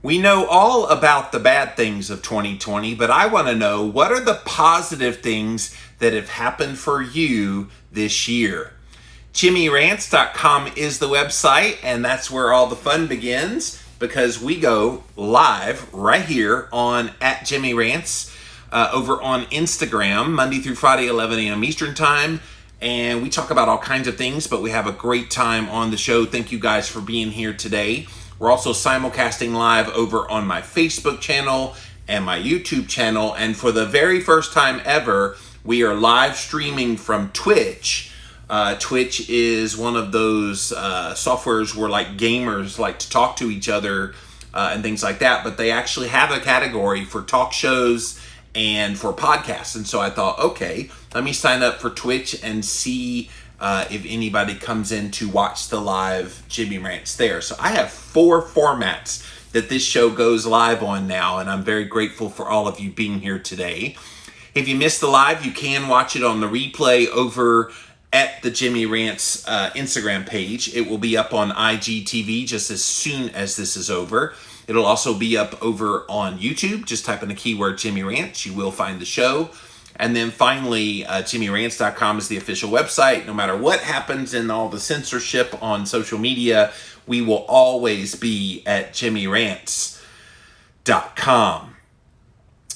We know all about the bad things of 2020, but I want to know, what are the positive things that have happened for you this year? JimmyRants.com is the website, and that's where all the fun begins, because we go live right here on @JimmyRants over on Instagram, Monday through Friday, 11 a.m. Eastern Time. And we talk about all kinds of things, but we have a great time on the show. Thank you guys for being here today. We're also simulcasting live over on my Facebook channel and my YouTube channel. And for the very first time ever, we are live streaming from Twitch. Twitch is one of those softwares where like gamers like to talk to each other and things like that. But they actually have a category for talk shows and for podcasts. And so I thought, okay, let me sign up for Twitch and see if anybody comes in to watch the live Jimmy Rants there. So I have 4 formats that this show goes live on now, and I'm very grateful for all of you being here today. If you missed the live, you can watch it on the replay over at the Jimmy Rants Instagram page. It will be up on IGTV just as soon as this is over. It'll also be up over on YouTube. Just type in the keyword Jimmy Rants. You will find the show. And then finally, JimmyRants.com is the official website. No matter what happens in all the censorship on social media, we will always be at JimmyRants.com.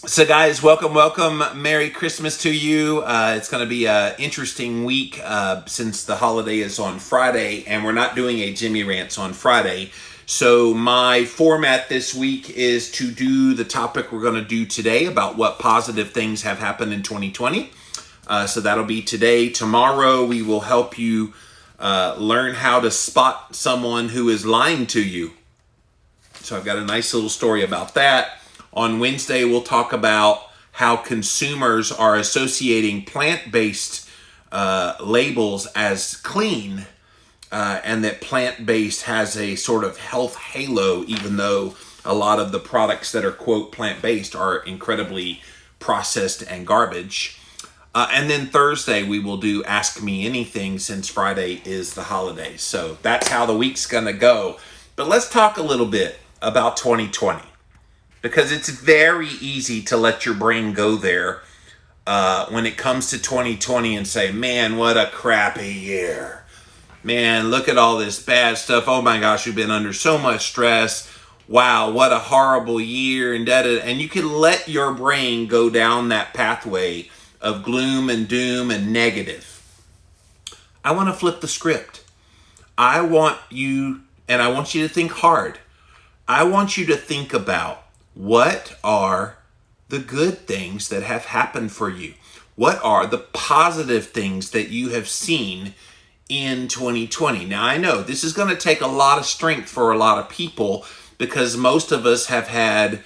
So guys, welcome. Merry Christmas to you. It's going to be an interesting week since the holiday is on Friday, and we're not doing a Jimmy Rants on Friday. So my format this week is to do the topic we're going to do today about what positive things have happened in 2020. So that'll be today. Tomorrow we will help you learn how to spot someone who is lying to you. So I've got a nice little story about that. On Wednesday we'll talk about how consumers are associating plant-based labels as clean. And that plant-based has a sort of health halo, even though a lot of the products that are, quote, plant-based are incredibly processed and garbage. And then Thursday, we will do Ask Me Anything, since Friday is the holiday. So that's how the week's going to go. But let's talk a little bit about 2020, because it's very easy to let your brain go there when it comes to 2020 and say, man, what a crappy year. Man, look at all this bad stuff. Oh my gosh, we've been under so much stress. Wow, what a horrible year. And you can let your brain go down that pathway of gloom and doom and negative. I want to flip the script. I want you to think hard. I want you to think about, what are the good things that have happened for you? What are the positive things that you have seen in 2020. Now, I know this is going to take a lot of strength for a lot of people, because most of us have had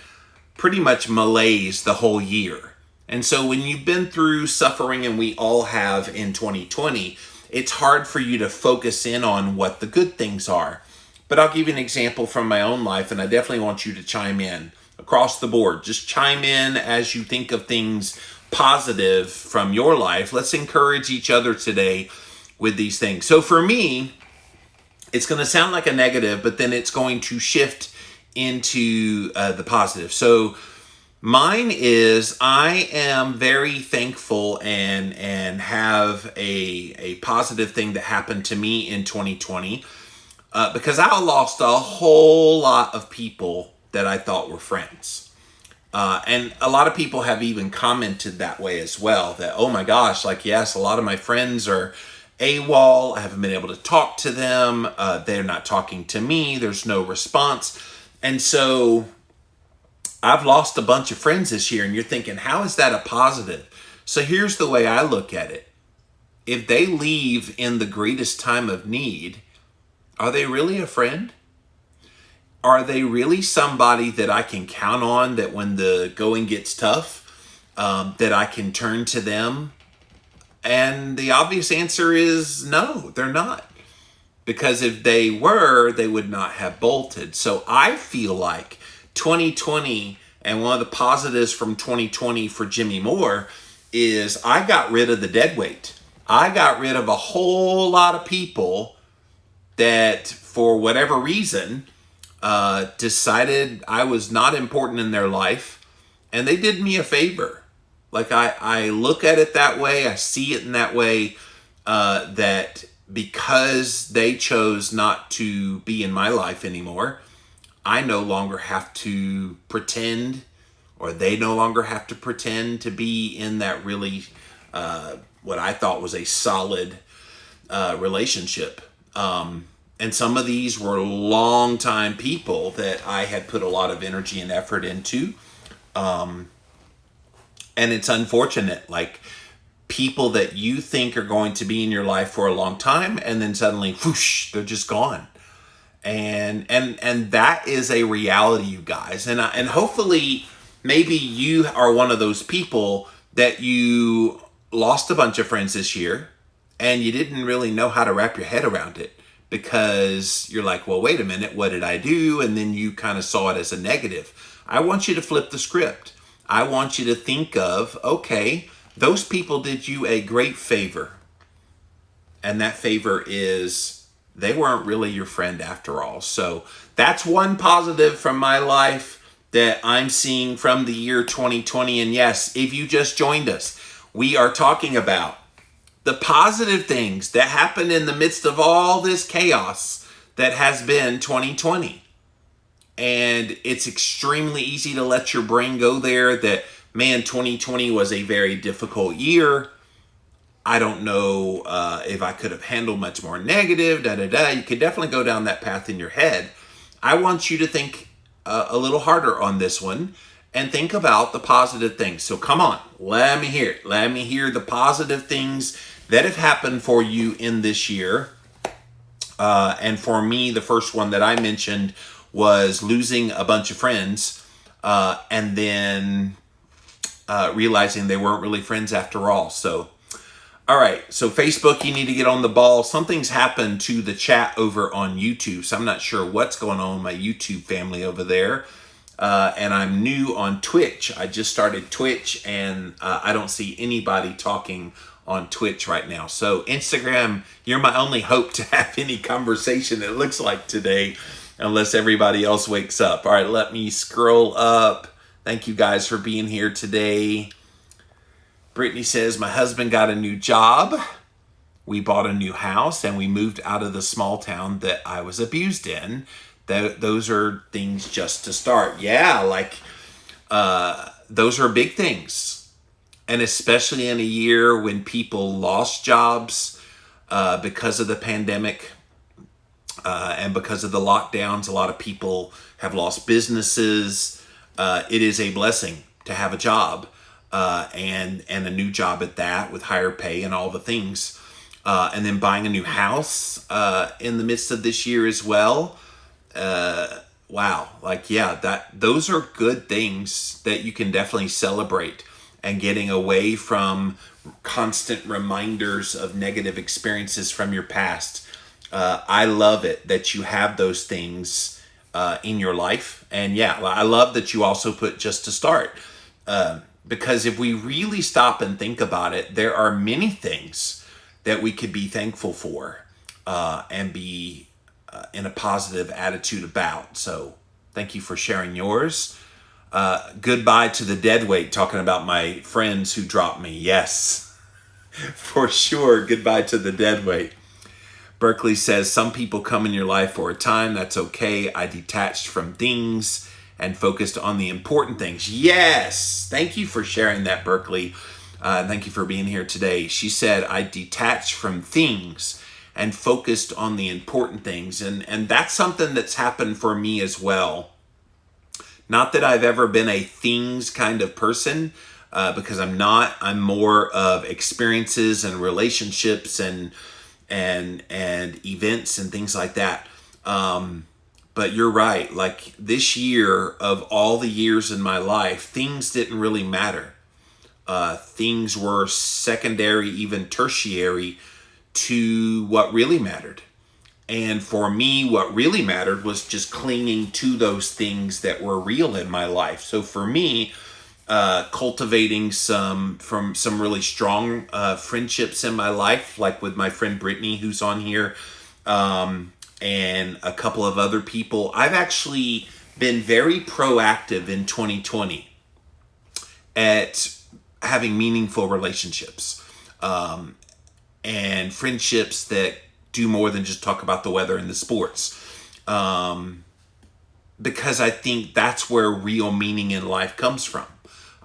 pretty much malaise the whole year. And so when you've been through suffering, and we all have in 2020, it's hard for you to focus in on what the good things are. But I'll give you an example from my own life, and I definitely want you to chime in across the board. Just chime in as you think of things positive from your life. Let's encourage each other today with these things. So for me, it's going to sound like a negative, but then it's going to shift into the positive. So mine is, I am very thankful and have a positive thing that happened to me in 2020 because I lost a whole lot of people that I thought were friends. And a lot of people have even commented that way as well, that, oh my gosh, like, yes, a lot of my friends are AWOL. I haven't been able to talk to them. They're not talking to me. There's no response. And so I've lost a bunch of friends this year, and you're thinking, how is that a positive? So here's the way I look at it. If they leave in the greatest time of need, are they really a friend? Are they really somebody that I can count on, that when the going gets tough, that I can turn to them? And the obvious answer is no, they're not. Because if they were, they would not have bolted. So I feel like 2020, and one of the positives from 2020 for Jimmy Moore, is I got rid of the dead weight. I got rid of a whole lot of people that, for whatever reason, decided I was not important in their life, and they did me a favor. Like I look at it that way, I see it in that way, that because they chose not to be in my life anymore, I no longer have to pretend, or they no longer have to pretend to be in that really, what I thought was a solid relationship. And some of these were long-time people that I had put a lot of energy and effort into. And it's unfortunate, like people that you think are going to be in your life for a long time, and then suddenly, whoosh, they're just gone. And that is a reality, you guys. And hopefully, maybe you are one of those people that you lost a bunch of friends this year, and you didn't really know how to wrap your head around it, because you're like, well, wait a minute, what did I do? And then you kind of saw it as a negative. I want you to flip the script. I want you to think of, okay, those people did you a great favor. And that favor is they weren't really your friend after all. So that's one positive from my life that I'm seeing from the year 2020. And yes, if you just joined us, we are talking about the positive things that happened in the midst of all this chaos that has been 2020. And it's extremely easy to let your brain go there that, man, 2020 was a very difficult year. I don't know if I could have handled much more negative, You could definitely go down that path in your head. I want you to think a little harder on this one and think about the positive things. So come on, let me hear it. Let me hear the positive things that have happened for you in this year. And for me, the first one that I mentioned was losing a bunch of friends, and then realizing they weren't really friends after all. So, all right. So Facebook, you need to get on the ball. Something's happened to the chat over on YouTube. So I'm not sure what's going on with my YouTube family over there. And I'm new on Twitch. I just started Twitch, and I don't see anybody talking on Twitch right now. So Instagram, you're my only hope to have any conversation, it looks like today, unless everybody else wakes up. All right, let me scroll up. Thank you guys for being here today. Brittany says, my husband got a new job. We bought a new house, and we moved out of the small town that I was abused in. Those are things just to start. Yeah, like those are big things. And especially in a year when people lost jobs because of the pandemic and because of the lockdowns, a lot of people have lost businesses. It is a blessing to have a job and a new job at that, with higher pay and all the things. And then buying a new house in the midst of this year as well. Wow. Like, yeah, those are good things that you can definitely celebrate. And getting away from constant reminders of negative experiences from your past. I love it that you have those things in your life. And yeah, I love that you also put just to start. Because if we really stop and think about it, there are many things that we could be thankful for and be in a positive attitude about. So thank you for sharing yours. Goodbye to the dead weight, talking about my friends who dropped me. Yes, for sure. Goodbye to the dead weight. Berkeley says, some people come in your life for a time. That's okay. I detached from things and focused on the important things. Yes. Thank you for sharing that, Berkeley. Thank you for being here today. She said, I detached from things and focused on the important things. And that's something that's happened for me as well. Not that I've ever been a things kind of person, because I'm not. I'm more of experiences and relationships and events and things like that. But you're right. Like this year, of all the years in my life, things didn't really matter. Things were secondary, even tertiary, to what really mattered. And for me, what really mattered was just clinging to those things that were real in my life. So for me, cultivating some really strong friendships in my life, like with my friend Brittany, who's on here, and a couple of other people. I've actually been very proactive in 2020 at having meaningful relationships, and friendships that do more than just talk about the weather and the sports. Because I think that's where real meaning in life comes from.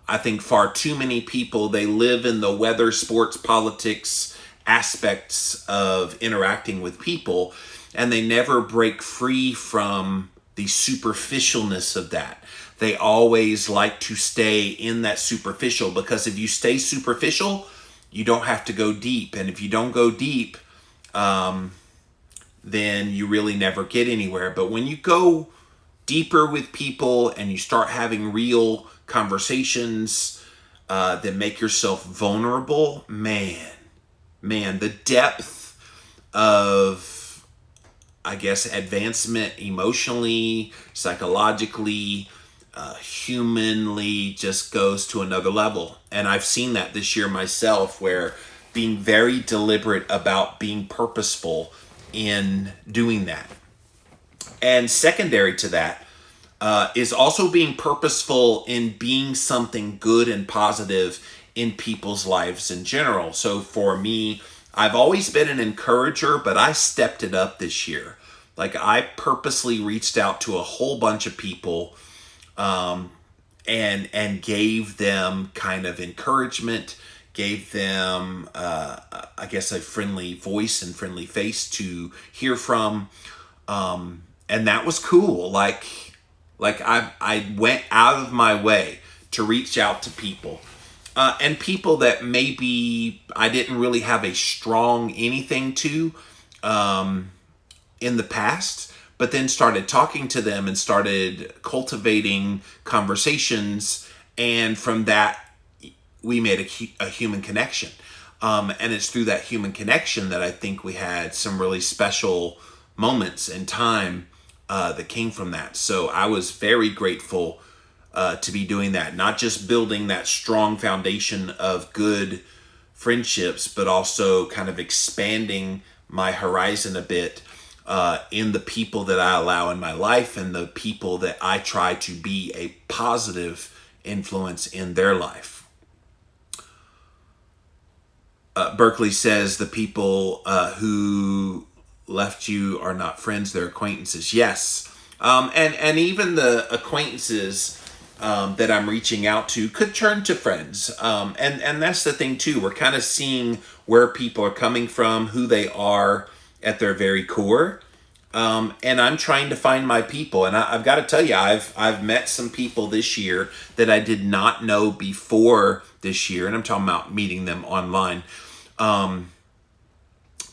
I think far too many people, they live in the weather, sports, politics aspects of interacting with people, and they never break free from the superficialness of that. They always like to stay in that superficial, because if you stay superficial, you don't have to go deep. And if you don't go deep, then you really never get anywhere. But when you go deeper with people and you start having real conversations that make yourself vulnerable, man, the depth of, I guess, advancement emotionally, psychologically, humanly, just goes to another level. And I've seen that this year myself, where being very deliberate about being purposeful in doing that. And secondary to that is also being purposeful in being something good and positive in people's lives in general. So for me, I've always been an encourager, but I stepped it up this year. Like, I purposely reached out to a whole bunch of people, and gave them kind of encouragement, gave them, I guess, a friendly voice and friendly face to hear from. And that was cool. Like I went out of my way to reach out to people, and people that maybe I didn't really have a strong anything to, in the past, but then started talking to them and started cultivating conversations. And from that, we made a human connection. And it's through that human connection that I think we had some really special moments and time that came from that. So I was very grateful to be doing that, not just building that strong foundation of good friendships, but also kind of expanding my horizon a bit in the people that I allow in my life and the people that I try to be a positive influence in their life. Berkeley says the people who left you are not friends, they're acquaintances. Yes. And even the acquaintances that I'm reaching out to could turn to friends. And that's the thing too. We're kind of seeing where people are coming from, who they are at their very core. And I'm trying to find my people. And I've got to tell you, I've met some people this year that I did not know before this year. And I'm talking about meeting them online.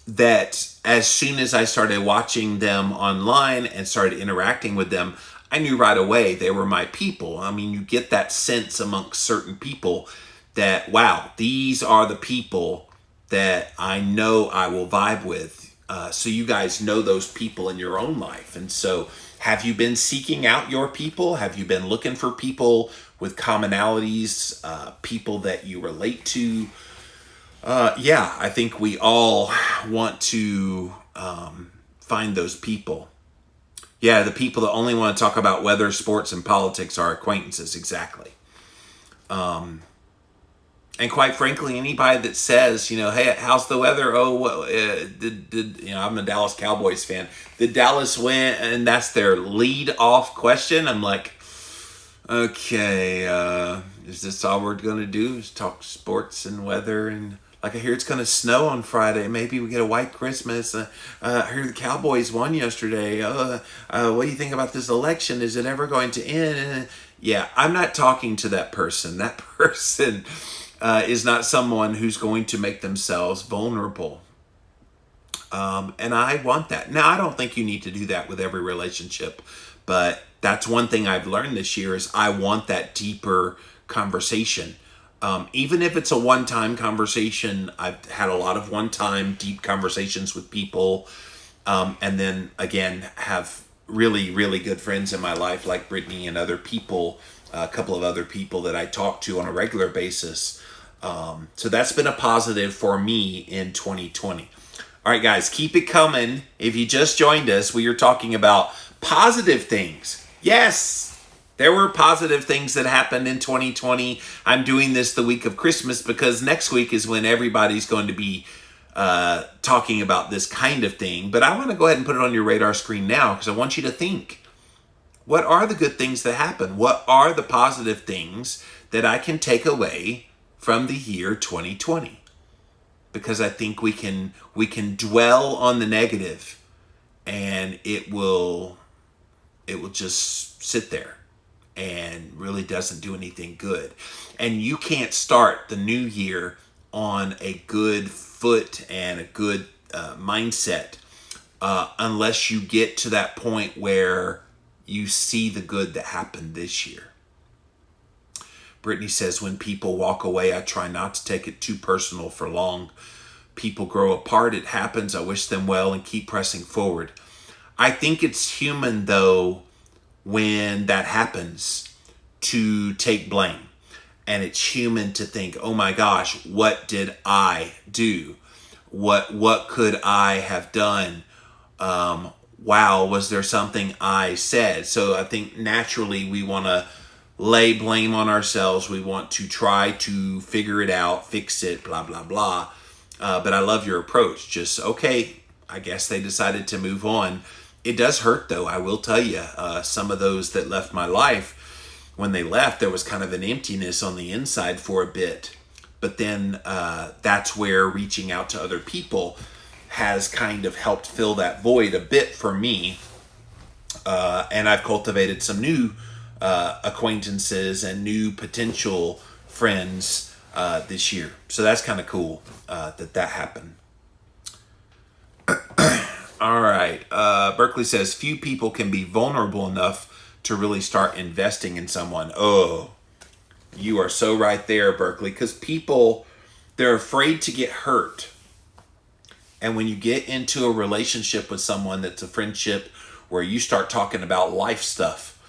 That as soon as I started watching them online and started interacting with them, I knew right away they were my people. I mean, you get that sense amongst certain people that, wow, these are the people that I know I will vibe with. So you guys know those people in your own life. And so have you been seeking out your people? Have you been looking for people with commonalities, people that you relate to? Yeah, I think we all want to find those people. Yeah, the people that only want to talk about weather, sports, and politics are acquaintances. Exactly. And quite frankly, anybody that says, hey, how's the weather? Oh, well, I'm a Dallas Cowboys fan. Did Dallas win? And that's their lead off question. I'm like, okay, is this all we're going to do? Is talk sports and weather? And like, I hear it's going to snow on Friday. Maybe we get a white Christmas. I heard the Cowboys won yesterday. What do you think about this election? Is it ever going to end? Yeah, I'm not talking to that person. That person is not someone who's going to make themselves vulnerable. And I want that. Now, I don't think you need to do that with every relationship, but that's one thing I've learned this year is I want that deeper conversation. Even if it's a one-time conversation, I've had a lot of one-time deep conversations with people. And then again, have really, really good friends in my life, like Brittany and other people, a couple of other people that I talk to on a regular basis. So that's been a positive for me in 2020. All right, guys, keep it coming. If you just joined us, we are talking about positive things. Yes, there were positive things that happened in 2020. I'm doing this the week of Christmas because next week is when everybody's going to be talking about this kind of thing. But I want to go ahead and put it on your radar screen now because I want you to think. What are the good things that happen? What are the positive things that I can take away from the year 2020? Because I think we can dwell on the negative and it will just sit there and really doesn't do anything good. And you can't start the new year on a good foot and a good mindset unless you get to that point where you see the good that happened this year. Brittany says, when people walk away, I try not to take it too personal for long. People grow apart. It happens. I wish them well and keep pressing forward. I think it's human, though, when that happens, to take blame. And it's human to think, oh my gosh, what did I do? What could I have done? Wow, was there something I said? So I think naturally we want to lay blame on ourselves. We want to try to figure it out, fix it, blah, blah, blah. But I love your approach. Just, okay, I guess they decided to move on. It does hurt, though. I will tell you, some of those that left my life, when they left, there was kind of an emptiness on the inside for a bit. But then that's where reaching out to other people has kind of helped fill that void a bit for me. And I've cultivated some new acquaintances and new potential friends this year. So that's kind of cool that happened. All right. Berkeley says, few people can be vulnerable enough to really start investing in someone. Oh, you are so right there, Berkeley, because people, they're afraid to get hurt. And when you get into a relationship with someone that's a friendship where you start talking about life stuff,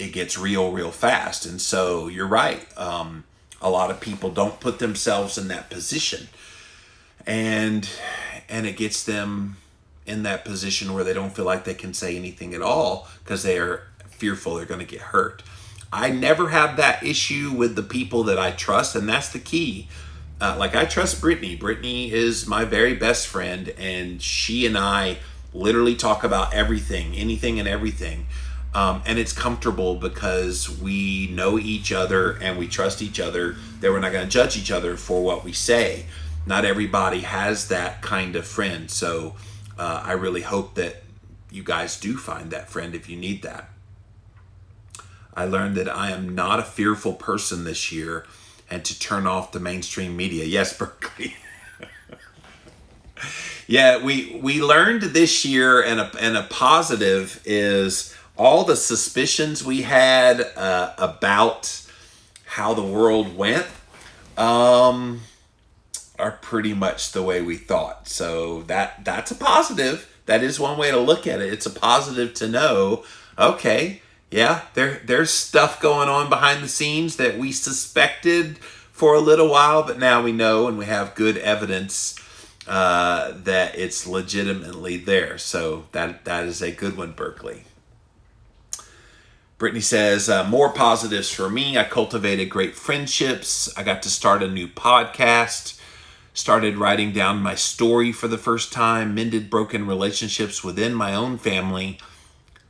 it gets real fast. And so you're right. A lot of people don't put themselves in that position. And it gets them in that position where they don't feel like they can say anything at all because they are fearful they're going to get hurt. I never have that issue with the people that I trust, and that's the key. Like I trust Brittany. Brittany is my very best friend, and she and I literally talk about everything, anything and everything. And it's comfortable because we know each other and we trust each other that we're not going to judge each other for what we say. Not everybody has that kind of friend. So I really hope that you guys do find that friend if you need that. I learned that I am not a fearful person this year and to turn off the mainstream media. Yes, Berkeley. Yeah, we learned this year, and a positive is all the suspicions we had about how the world went are pretty much the way we thought. So that's a positive. That is one way to look at it. It's a positive to know, okay, yeah, there's stuff going on behind the scenes that we suspected for a little while, but now we know and we have good evidence that it's legitimately there. So that is a good one, Berkeley. Brittany says, more positives for me. I cultivated great friendships. I got to start a new podcast. Started writing down my story for the first time. Mended broken relationships within my own family.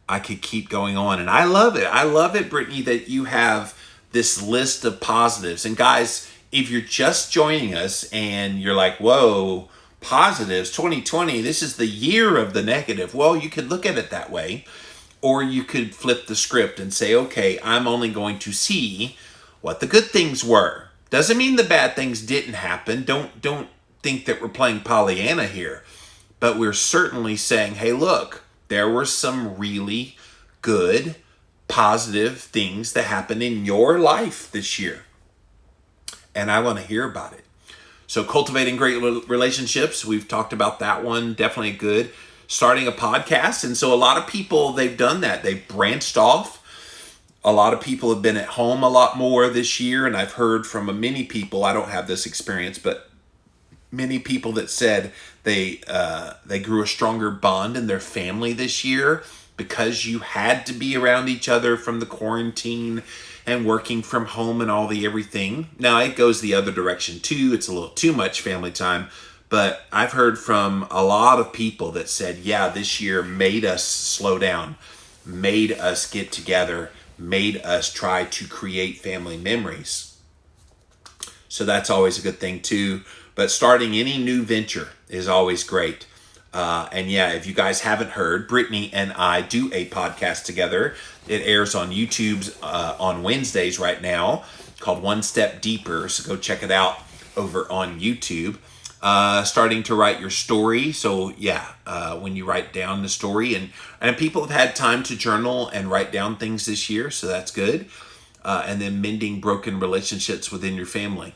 I could keep going on. And I love it. I love it, Brittany, that you have this list of positives. And guys, if you're just joining us and you're like, whoa, positives, 2020, this is the year of the negative. Well, you could look at it that way. Or you could flip the script and say, okay, I'm only going to see what the good things were. Doesn't mean the bad things didn't happen. Don't think that we're playing Pollyanna here. But we're certainly saying, hey, look, there were some really good, positive things that happened in your life this year. And I want to hear about it. So cultivating great relationships, we've talked about that one, definitely good. Starting a podcast. And so a lot of people, they've done that. They've branched off. A lot of people have been at home a lot more this year. And I've heard from many people, I don't have this experience, but many people that said they grew a stronger bond in their family this year because you had to be around each other from the quarantine and working from home and all the everything. Now it goes the other direction too. It's a little too much family time, but I've heard from a lot of people that said, yeah, this year made us slow down, made us get together, made us try to create family memories. So that's always a good thing too. But starting any new venture is always great. And yeah, if you guys haven't heard, Brittany and I do a podcast together. It airs on YouTube on Wednesdays right now, called One Step Deeper. So go check it out over on YouTube. Starting to write your story. So yeah, when you write down the story, and people have had time to journal and write down things this year, so that's good. And then mending broken relationships within your family.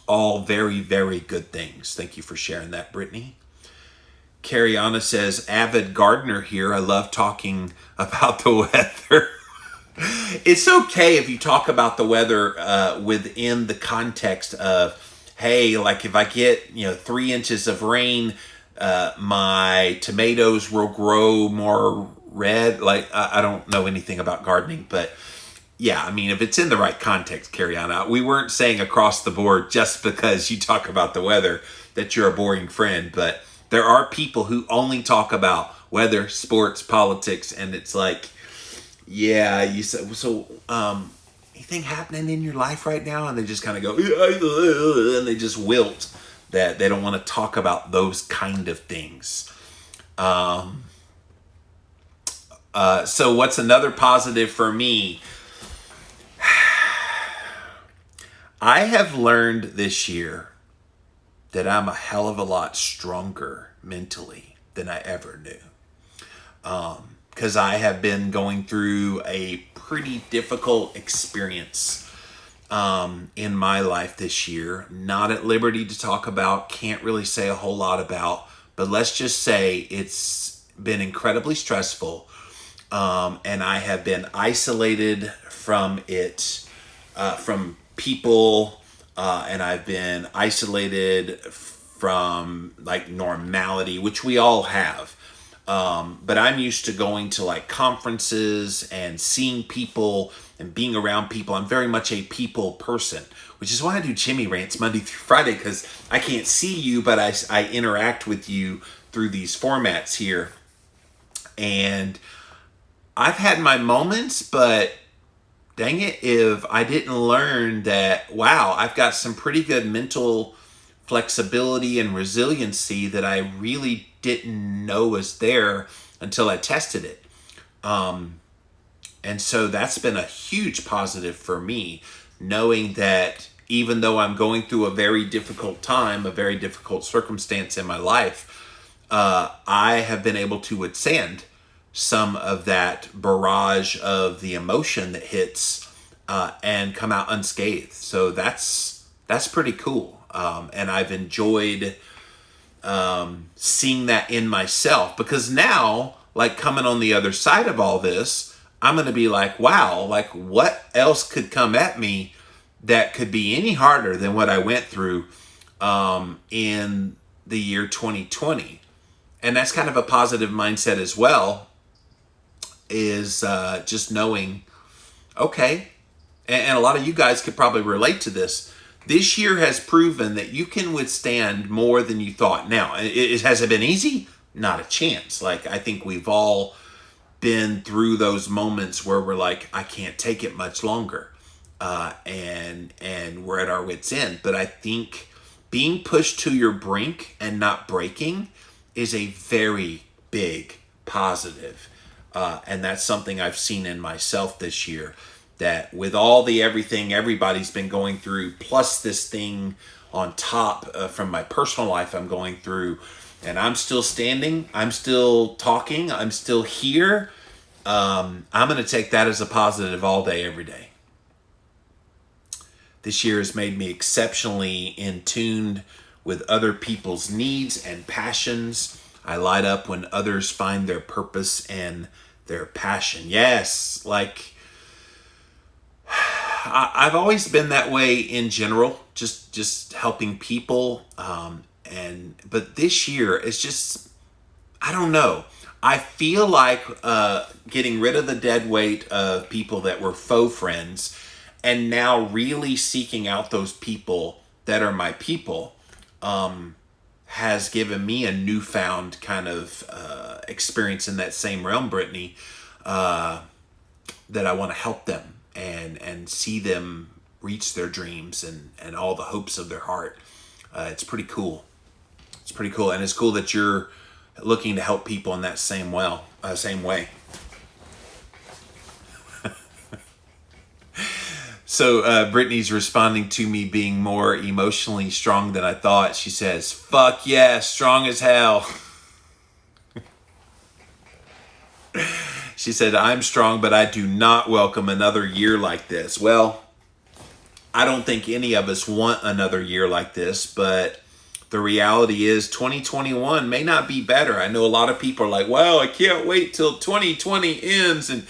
All very, very good things. Thank you for sharing that, Brittany. Carriana says, avid gardener here. I love talking about the weather. It's okay if you talk about the weather within the context of, hey, like if I get 3 inches of rain, my tomatoes will grow more red. Like I don't know anything about gardening, but yeah, I mean, if it's in the right context, Carriana, we weren't saying across the board just because you talk about the weather that you're a boring friend, but there are people who only talk about weather, sports, politics, and it's like, yeah, you said, so anything happening in your life right now? And they just kind of go, and they just wilt that they don't want to talk about those kind of things. So what's another positive for me? I have learned this year that I'm a hell of a lot stronger mentally than I ever knew. Because I have been going through a pretty difficult experience in my life this year. Not at liberty to talk about, can't really say a whole lot about, but let's just say it's been incredibly stressful. And I have been isolated from it, from people, and I've been isolated from like normality, which we all have. But I'm used to going to like conferences and seeing people and being around people. I'm very much a people person, which is why I do Jimmy Rants Monday through Friday, because I can't see you, but I interact with you through these formats here. And I've had my moments, but dang it, if I didn't learn that, wow, I've got some pretty good mental flexibility and resiliency that I really didn't know was there until I tested it. And so that's been a huge positive for me, knowing that even though I'm going through a very difficult time, a very difficult circumstance in my life, I have been able to withstand some of that barrage of the emotion that hits and come out unscathed. So that's pretty cool. And I've enjoyed seeing that in myself, because now, like coming on the other side of all this, I'm going to be like, wow, like what else could come at me that could be any harder than what I went through in the year 2020. And that's kind of a positive mindset as well, is just knowing, okay, and a lot of you guys could probably relate to this. This year has proven that you can withstand more than you thought. Now, has it been easy? Not a chance. Like, I think we've all been through those moments where we're like, I can't take it much longer. And we're at our wits' end. But I think being pushed to your brink and not breaking is a very big positive. And that's something I've seen in myself this year, that with all the everything everybody's been going through, plus this thing on top from my personal life I'm going through, and I'm still standing, I'm still talking, I'm still here, I'm going to take that as a positive all day, every day. This year has made me exceptionally in tune with other people's needs and passions. I light up when others find their purpose and their passion. Yes, like I've always been that way in general, just helping people. But this year it's just, I don't know. I feel like getting rid of the dead weight of people that were faux friends, and now really seeking out those people that are my people, has given me a newfound kind of experience in that same realm, Brittany, that I want to help them and see them reach their dreams and all the hopes of their heart. It's pretty cool. It's pretty cool, and it's cool that you're looking to help people in that same way. So Brittany's responding to me being more emotionally strong than I thought. She says, "Fuck yeah, strong as hell." She said, "I'm strong, but I do not welcome another year like this." Well, I don't think any of us want another year like this, but the reality is 2021 may not be better. I know a lot of people are like, "Well, I can't wait till 2020 ends and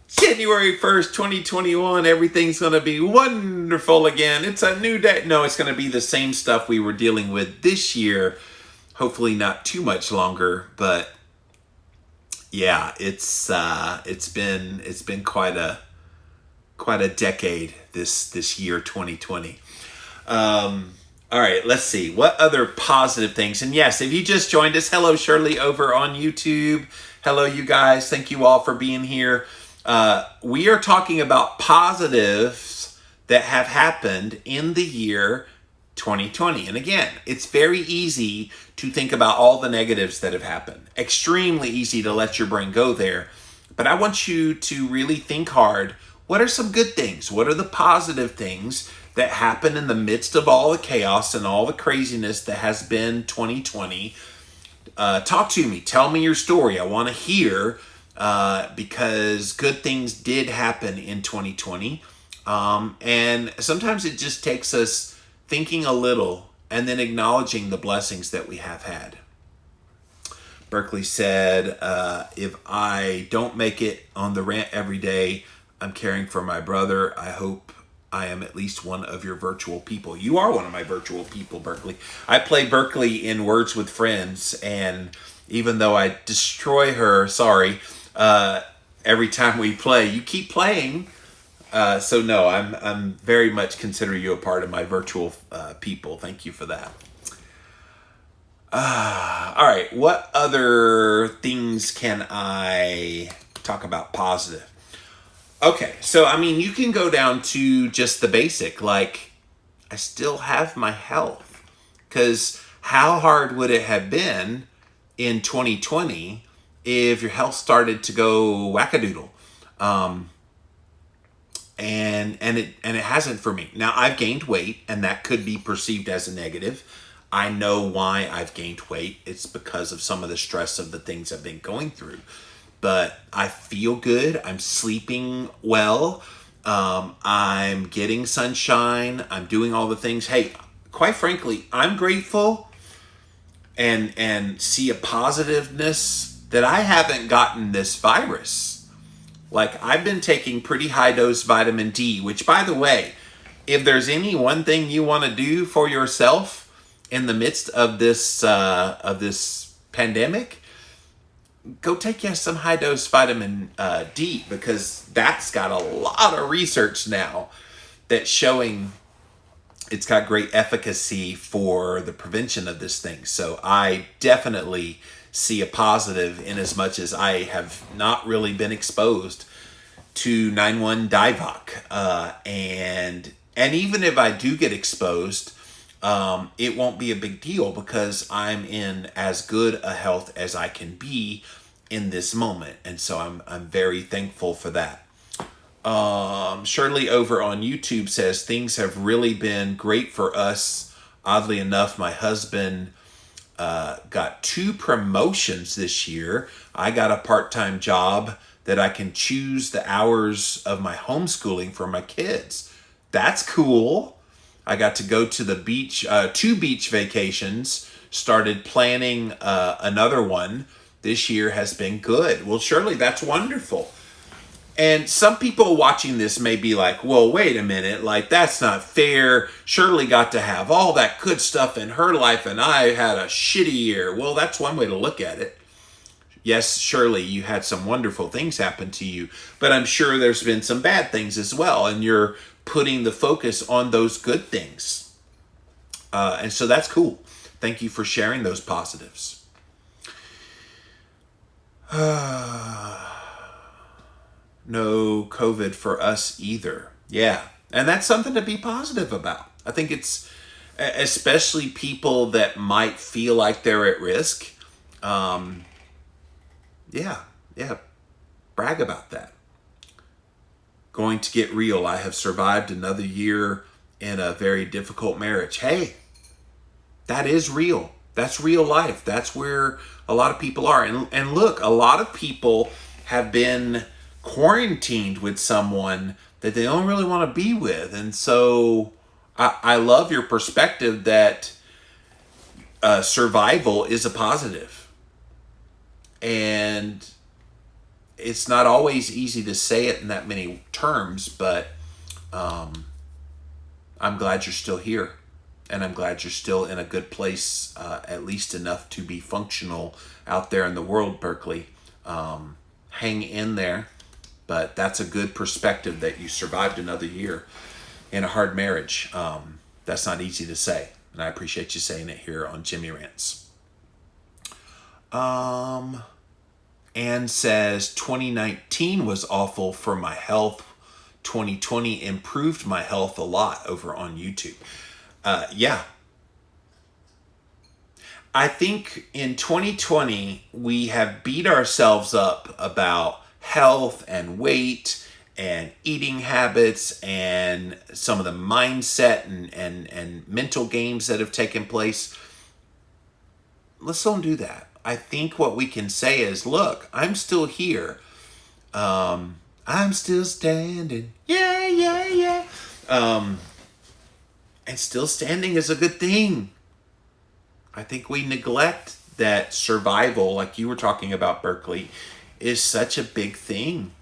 January 1st, 2021, everything's going to be wonderful again. It's a new day." No, it's going to be the same stuff we were dealing with this year. Hopefully not too much longer, but yeah, it's been quite a decade this year 2020. All right, let's see. What other positive things? And yes, if you just joined us, hello Shirley over on YouTube. Hello you guys. Thank you all for being here. We are talking about positives that have happened in the year 2020. And again, it's very easy to think about all the negatives that have happened. Extremely easy to let your brain go there. But I want you to really think hard. What are some good things? What are the positive things that happen in the midst of all the chaos and all the craziness that has been 2020? Talk to me. Tell me your story. I want to hear, because good things did happen in 2020. And sometimes it just takes us thinking a little and then acknowledging the blessings that we have had. Berkeley said, "If I don't make it on the rant every day, I'm caring for my brother. I hope I am at least one of your virtual people." You are one of my virtual people, Berkeley. I play Berkeley in Words with Friends, and even though I destroy her, every time we play, you keep playing. So no, I'm very much consider you a part of my virtual people. Thank you for that. All right, what other things can I talk about positive? Okay, so I mean, you can go down to just the basic, like I still have my health, because how hard would it have been in 2020 if your health started to go wackadoodle? And it hasn't for me. Now I've gained weight, and that could be perceived as a negative. I know why I've gained weight. It's because of some of the stress of the things I've been going through. But I feel good. I'm sleeping well. I'm getting sunshine. I'm doing all the things. Hey, quite frankly, I'm grateful and see a positiveness that I haven't gotten this virus. Like, I've been taking pretty high dose vitamin D, which, by the way, if there's any one thing you want to do for yourself in the midst of this pandemic, go take some high dose vitamin D, because that's got a lot of research now that's showing it's got great efficacy for the prevention of this thing. So I definitely see a positive in as much as I have not really been exposed to 9-1 Divock. And even if I do get exposed, it won't be a big deal, because I'm in as good a health as I can be in this moment. And so I'm very thankful for that. Shirley over on YouTube says, "Things have really been great for us. Oddly enough, my husband got 2 promotions this year. I got a part-time job that I can choose the hours of my homeschooling for my kids." That's cool. I got to go to the beach, 2 beach vacations, started planning another one. This year has been good. Well, Shirley, that's wonderful. And some people watching this may be like, well, wait a minute, like that's not fair. Shirley got to have all that good stuff in her life and I had a shitty year. Well, that's one way to look at it. Yes, Shirley, you had some wonderful things happen to you, but I'm sure there's been some bad things as well, and you're putting the focus on those good things. And so that's cool. Thank you for sharing those positives. No COVID for us either. Yeah. And that's something to be positive about. I think it's especially people that might feel like they're at risk. Yeah. Brag about that. Going to get real. I have survived another year in a very difficult marriage. Hey, that is real. That's real life. That's where a lot of people are. And look, a lot of people have been quarantined with someone that they don't really want to be with. And so I love your perspective that survival is a positive. And it's not always easy to say it in that many terms, but I'm glad you're still here. And I'm glad you're still in a good place, at least enough to be functional out there in the world, Berkeley. Hang in there. But that's a good perspective that you survived another year in a hard marriage. That's not easy to say. And I appreciate you saying it here on Jimmy Rants. Anne says, 2019 was awful for my health. 2020 improved my health a lot over on YouTube. Yeah. I think in 2020, we have beat ourselves up about health and weight and eating habits and some of the mindset and mental games that have taken place. Let's don't do that. I think what we can say is, look, I'm still here. I'm still standing. Yeah. And still standing is a good thing. I think we neglect that survival, like you were talking about, Berkeley, is such a big thing.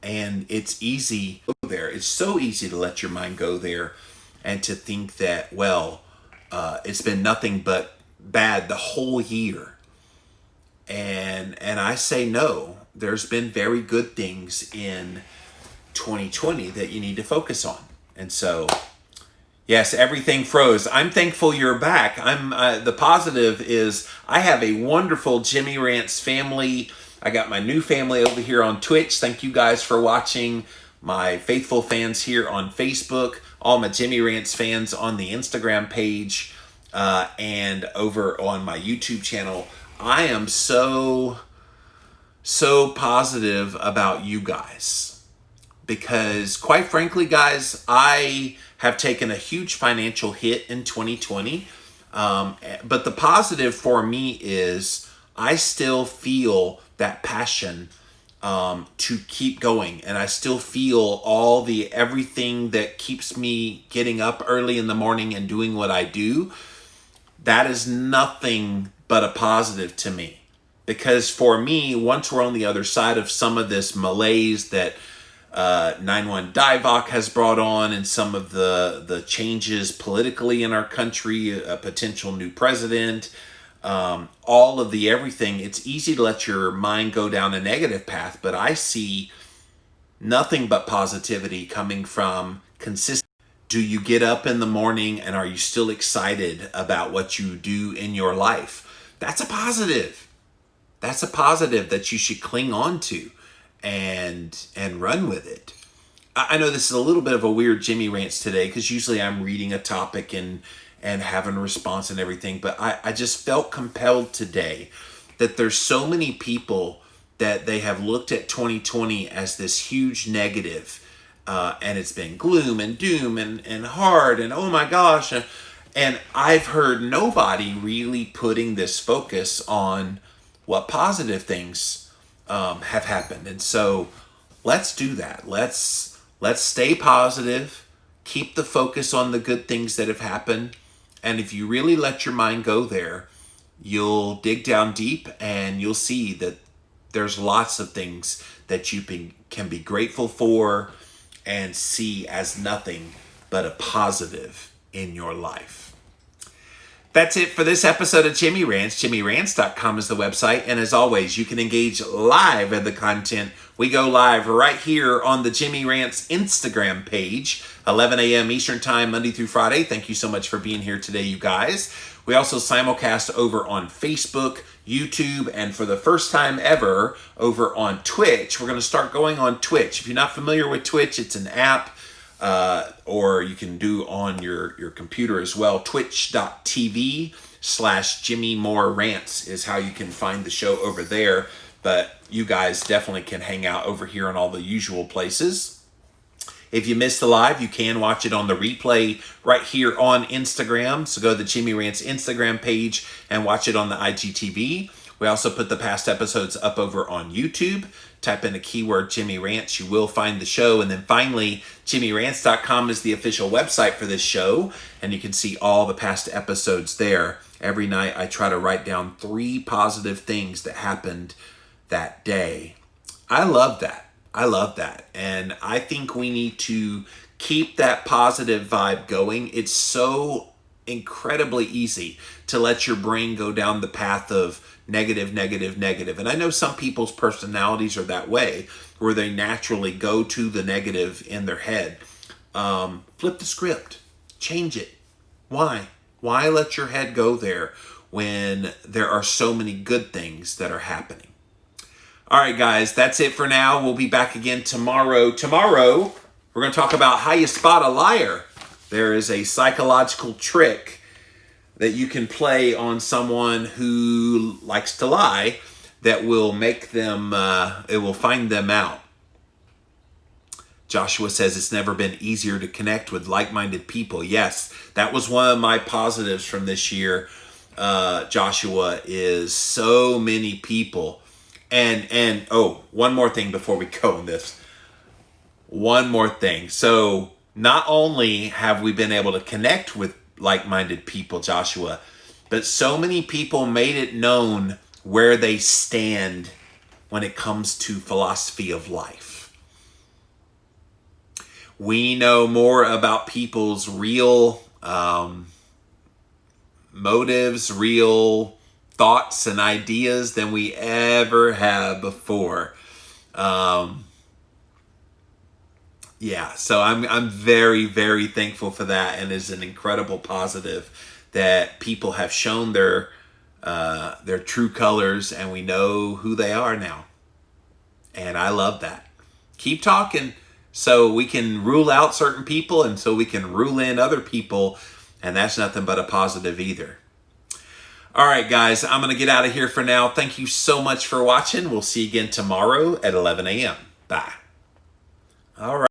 And it's easy to go there. It's so easy to let your mind go there and to think that, well, it's been nothing but bad the whole year. And I say no. There's been very good things in 2020 that you need to focus on. And so, yes, everything froze. I'm thankful you're back. The positive is I have a wonderful Jimmy Rants family. I got my new family over here on Twitch. Thank you guys for watching. My faithful fans here on Facebook. All my Jimmy Rants fans on the Instagram page. And over on my YouTube channel. I am so positive about you guys. Because quite frankly, guys, I have taken a huge financial hit in 2020. But the positive for me is I still feel that passion to keep going. And I still feel everything that keeps me getting up early in the morning and doing what I do. That is nothing but a positive to me. Because for me, once we're on the other side of some of this malaise that 9/11 DIVOC has brought on and some of the changes politically in our country, a potential new president, all of the everything, it's easy to let your mind go down a negative path, but I see nothing but positivity coming from consistency. Do you get up in the morning and are you still excited about what you do in your life? That's a positive. That's a positive that you should cling on to and run with it. I know this is a little bit of a weird Jimmy Rants today because usually I'm reading a topic and having a response and everything, but I just felt compelled today that there's so many people that they have looked at 2020 as this huge negative, and it's been gloom and doom and hard and oh my gosh, and I've heard nobody really putting this focus on what positive things have happened. And so let's do that. Let's stay positive, keep the focus on the good things that have happened. And if you really let your mind go there, you'll dig down deep and you'll see that There's lots of things that you can be grateful for and see as nothing but a positive in your life. That's it for this episode of Jimmy Rants. JimmyRants.com is the website. And as always, you can engage live in the content. We go live right here on the Jimmy Rants Instagram page, 11 a.m. Eastern Time, Monday through Friday. Thank you so much for being here today, you guys. We also simulcast over on Facebook, YouTube, and for the first time ever, over on Twitch. We're going to start going on Twitch. If you're not familiar with Twitch, it's an app. Or you can do on your computer as well. Twitch.tv/Jimmy Moore Rants is how you can find the show over there. But you guys definitely can hang out over here in all the usual places. If you missed the live, you can watch it on the replay right here on Instagram. So go to the Jimmy Rants Instagram page and watch it on the IGTV. We also put the past episodes up over on YouTube. Type in the keyword Jimmy Rants. You will find the show. And then finally, JimmyRants.com is the official website for this show. And you can see all the past episodes there. Every night I try to write down 3 positive things that happened that day. I love that. I love that. And I think we need to keep that positive vibe going. It's so incredibly easy to let your brain go down the path of negative, negative, negative. And I know some people's personalities are that way, where they naturally go to the negative in their head. Flip the script. Change it. Why? Why let your head go there when there are so many good things that are happening? All right, guys, that's it for now. We'll be back again tomorrow. Tomorrow, we're going to talk about how you spot a liar. There is a psychological trick that you can play on someone who likes to lie that will make them, it will find them out. Joshua says it's never been easier to connect with like-minded people. Yes, that was one of my positives from this year, Joshua, is so many people. And oh, one more thing before we go on this. One more thing. So not only have we been able to connect with like-minded people, Joshua, but so many people made it known where they stand when it comes to philosophy of life. We know more about people's real motives, real thoughts and ideas than we ever have before. Yeah, so I'm very, very thankful for that, and it's an incredible positive that people have shown their true colors, and we know who they are now. And I love that. Keep talking so we can rule out certain people and so we can rule in other people, and that's nothing but a positive either. All right, guys, I'm going to get out of here for now. Thank you so much for watching. We'll see you again tomorrow at 11 a.m. Bye. All right.